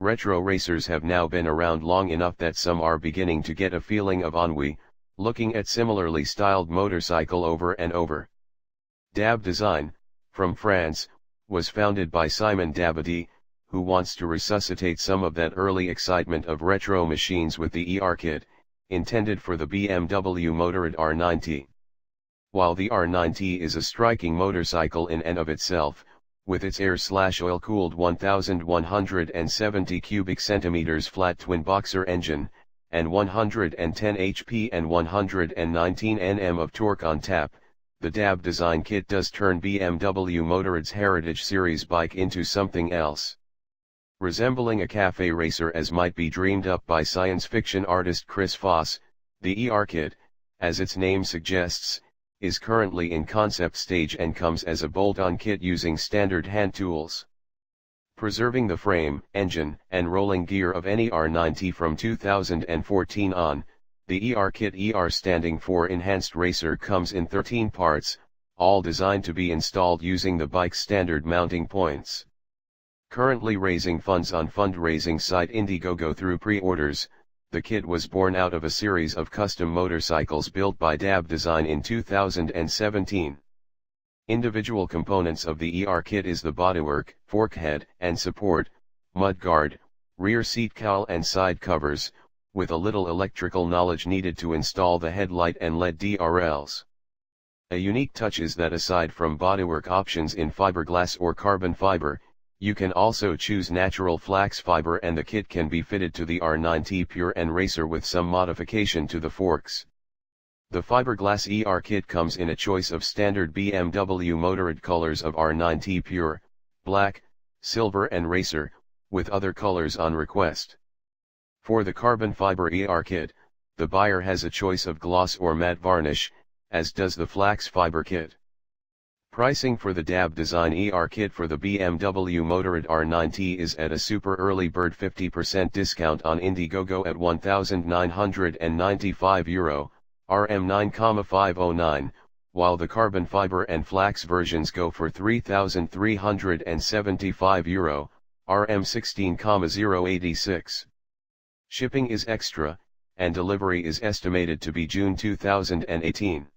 Retro racers have now been around long enough that some are beginning to get a feeling of ennui, looking at similarly styled motorcycle over and over. DAB Design, from France, was founded by Simon Dabadie, who wants to resuscitate some of that early excitement of retro machines with the ER kit, intended for the BMW Motorrad R nineT. While the R nineT is a striking motorcycle in and of itself, with its air/oil-cooled 1170 cubic centimeters flat twin-boxer engine, and 110 HP and 119 Nm of torque on tap, the DAB design kit does turn BMW Motorrad's Heritage Series bike into something else. Resembling a cafe racer as might be dreamed up by science fiction artist Chris Foss, the ER kit, as its name suggests, is currently in concept stage and comes as a bolt-on kit using standard hand tools. Preserving the frame, engine, and rolling gear of any R nineT from 2014 on, the ER kit, ER standing for Enhanced Racer, comes in 13 parts, all designed to be installed using the bike's standard mounting points. Currently raising funds on fundraising site Indiegogo through pre-orders, the kit was born out of a series of custom motorcycles built by DAB Design in 2017. Individual components of the ER kit is the bodywork, fork head and support, mudguard, rear seat cowl and side covers, with a little electrical knowledge needed to install the headlight and LED DRLs. A unique touch is that aside from bodywork options in fiberglass or carbon fiber, you can also choose natural flax fiber, and the kit can be fitted to the R nineT Pure and Racer with some modification to the forks. The fiberglass ER kit comes in a choice of standard BMW Motorrad colors of R nineT Pure, black, silver and Racer, with other colors on request. For the carbon fiber ER kit, the buyer has a choice of gloss or matte varnish, as does the flax fiber kit. Pricing for the DAB Design ER kit for the BMW Motorrad R nineT is at a super early bird 50% discount on Indiegogo at €1,995, RM9,509, while the carbon fiber and flax versions go for €3,375, RM16,086. Shipping is extra, and delivery is estimated to be June 2018.